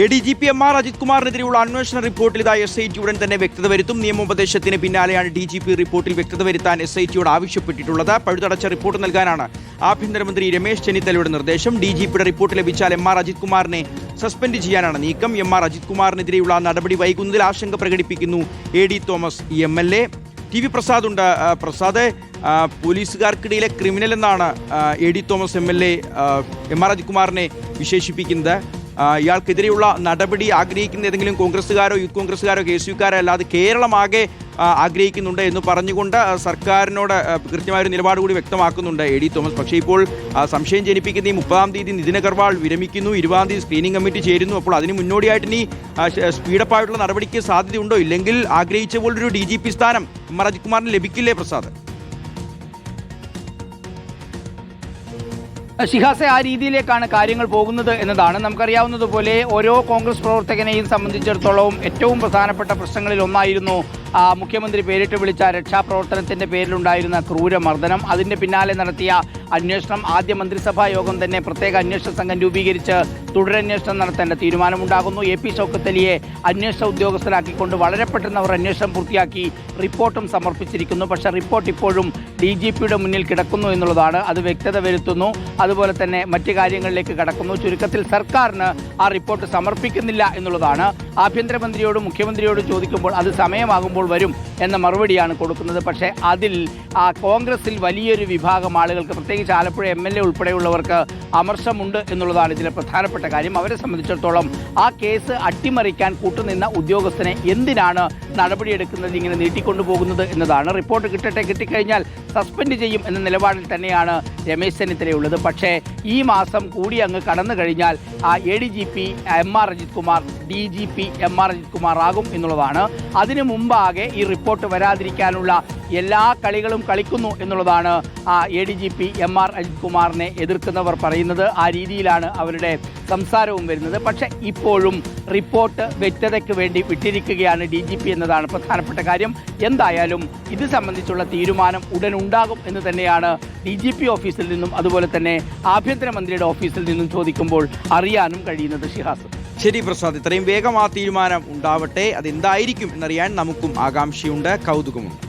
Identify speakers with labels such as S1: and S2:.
S1: ADGP MR Ajith കുമാറിനെതിരെയുള്ള അന്വേഷണ റിപ്പോർട്ടിൽ ഇതാ SIT ഉടൻ തന്നെ വ്യക്തത വരുത്തും. നിയമോപദേശത്തിന് പിന്നാലെയാണ് DGP റിപ്പോർട്ടിൽ വ്യക്തത വരുത്താൻ SITയോട് ആവശ്യപ്പെട്ടിട്ടുള്ളത്. പഴുതടച്ച റിപ്പോർട്ട് നൽകാനാണ് ആഭ്യന്തരമന്ത്രി രമേശ് ചെന്നിത്തലയുടെ നിർദ്ദേശം. DGPയുടെ റിപ്പോർട്ട് ലഭിച്ചാൽ MR അജിത് കുമാറിനെ സസ്പെൻഡ് ചെയ്യാനാണ് നീക്കം. MR അജിത് കുമാറിനെതിരെയുള്ള നടപടി വൈകുന്നതിൽ ആശങ്ക പ്രകടിപ്പിക്കുന്നു AD Thomas MLA. TV Prasad ഉണ്ട്. പ്രസാദ്, പോലീസുകാർക്കിടയിലെ ക്രിമിനൽ എന്നാണ് AD Thomas MLA MR Ajith കുമാറിനെ വിശേഷിപ്പിക്കുന്നത്. ഇയാൾക്കെതിരെയുള്ള നടപടി ആഗ്രഹിക്കുന്ന ഏതെങ്കിലും കോൺഗ്രസ്സുകാരോ യൂത്ത് കോൺഗ്രസ്സുകാരോ KSUക്കാരോ അല്ലാതെ കേരളമാകെ ആഗ്രഹിക്കുന്നുണ്ട് എന്ന് പറഞ്ഞുകൊണ്ട് സർക്കാരിനോട് കൃത്യമായൊരു നിലപാട് കൂടി വ്യക്തമാക്കുന്നുണ്ട് AD തോമസ്. പക്ഷേ ഇപ്പോൾ സംശയം ജനിപ്പിക്കുന്ന ഈ 30-ാം തീയതി നിതിൻ അഗർവാൾ വിരമിക്കുന്നു, 20-ാം തീയതി സ്ക്രീനിംഗ് കമ്മിറ്റി ചേരുന്നു. അപ്പോൾ അതിന് മുന്നോടിയായിട്ട് ഇനി സ്പീഡപ്പായിട്ടുള്ള നടപടിക്ക് സാധ്യതയുണ്ടോ? ഇല്ലെങ്കിൽ ആഗ്രഹിച്ച പോലൊരു DGP സ്ഥാനം MR അജിത് കുമാറിന് ലഭിക്കില്ലേ പ്രസാദ്?
S2: ഷിഹാസെ, ആ രീതിയിലേക്കാണ് കാര്യങ്ങൾ പോകുന്നത് എന്നതാണ്. നമുക്കറിയാവുന്നതുപോലെ ഓരോ കോൺഗ്രസ് പ്രവർത്തകനെയും സംബന്ധിച്ചിടത്തോളം ഏറ്റവും പ്രധാനപ്പെട്ട പ്രശ്നങ്ങളിൽ ഒന്നായിരുന്നു മുഖ്യമന്ത്രി പേരിട്ട് വിളിച്ച രക്ഷാപ്രവർത്തനത്തിൻ്റെ പേരിലുണ്ടായിരുന്ന ക്രൂരമർദ്ദനം. അതിൻ്റെ പിന്നാലെ നടത്തിയ അന്വേഷണം. ആദ്യ മന്ത്രിസഭാ യോഗം തന്നെ പ്രത്യേക അന്വേഷണ സംഘം രൂപീകരിച്ച് തുടരന്വേഷണം നടത്തേണ്ട തീരുമാനമുണ്ടാകുന്നു. AP ഷൗക്കത്ത് അലിയെ അന്വേഷണ ഉദ്യോഗസ്ഥരാക്കിക്കൊണ്ട് വളരെ പെട്ടെന്ന് അവർ അന്വേഷണം പൂർത്തിയാക്കി റിപ്പോർട്ടും സമർപ്പിച്ചിരിക്കുന്നു. പക്ഷേ റിപ്പോർട്ട് ഇപ്പോഴും DGPയുടെ മുന്നിൽ കിടക്കുന്നു എന്നുള്ളതാണ്. അത് വ്യക്തത വരുത്തുന്നു. അതുപോലെ തന്നെ മറ്റ് കാര്യങ്ങളിലേക്ക് കടക്കുന്നു. ചുരുക്കത്തിൽ സർക്കാരിന് ആ റിപ്പോർട്ട് സമർപ്പിക്കുന്നില്ല എന്നുള്ളതാണ്. ആഭ്യന്തരമന്ത്രിയോടും മുഖ്യമന്ത്രിയോടും ചോദിക്കുമ്പോൾ അത് സമയമാകുമ്പോൾ വരും എന്ന മറുപടിയാണ് കൊടുക്കുന്നത്. പക്ഷേ അതിൽ കോൺഗ്രസിൽ വലിയൊരു വിഭാഗം ആളുകൾക്ക്, പ്രത്യേകിച്ച് ആലപ്പുഴ MLA ഉൾപ്പെടെയുള്ളവർക്ക് അമർഷമുണ്ട് എന്നുള്ളതാണ് ഇതിലെ പ്രധാനപ്പെട്ട കാര്യം. അവരെ സംബന്ധിച്ചിടത്തോളം ആ കേസ് അട്ടിമറിക്കാൻ കൂട്ടുനിന്ന ഉദ്യോഗസ്ഥനെ എന്തിനാണ് നടപടിയെടുക്കുന്നത്, ഇങ്ങനെ നീട്ടിക്കൊണ്ടുപോകുന്നത് എന്നതാണ്. റിപ്പോർട്ട് കിട്ടിക്കഴിഞ്ഞാൽ സസ്പെൻഡ് ചെയ്യും എന്ന നിലപാടിൽ തന്നെയാണ് രമേശ് ചെന്നിത്തലയുള്ളത്. പക്ഷേ ഈ മാസം കൂടി അങ്ങ് കടന്നു കഴിഞ്ഞാൽ ADGP MR Ajith Kumar DGP MR Ajith Kumar ആകും എന്നുള്ളതാണ്. അതിനു മുമ്പാകെ ഈ റിപ്പോർട്ട് വരാതിരിക്കാനുള്ള എല്ലാ കളികളും കളിക്കുന്നു എന്നുള്ളതാണ് ADGP MR അജിത് കുമാറിനെ എതിർക്കുന്നവർ പറയുന്നത്. ആ രീതിയിലാണ് അവരുടെ സംസാരവും വരുന്നത്. പക്ഷേ ഇപ്പോഴും റിപ്പോർട്ട് വ്യക്തതയ്ക്ക് വേണ്ടി വിട്ടിരിക്കുകയാണ് DGP എന്നതാണ് പ്രധാനപ്പെട്ട കാര്യം. എന്തായാലും ഇത് സംബന്ധിച്ചുള്ള തീരുമാനം ഉടൻ ഉണ്ടാകും എന്ന് തന്നെയാണ് DGP ഓഫീസിൽ നിന്നും അതുപോലെ തന്നെ ആഭ്യന്തരമന്ത്രിയുടെ ഓഫീസിൽ നിന്നും ചോദിക്കുമ്പോൾ അറിയാനും കഴിയുന്നത്. ഷിഹാസ്,
S1: ശരി പ്രസാദ്, ഇത്രയും വേഗം ആ തീരുമാനം ഉണ്ടാവട്ടെ. അതെന്തായിരിക്കും എന്നറിയാൻ നമുക്കും ആകാംക്ഷയുണ്ട്, കൗതുകമുണ്ട്.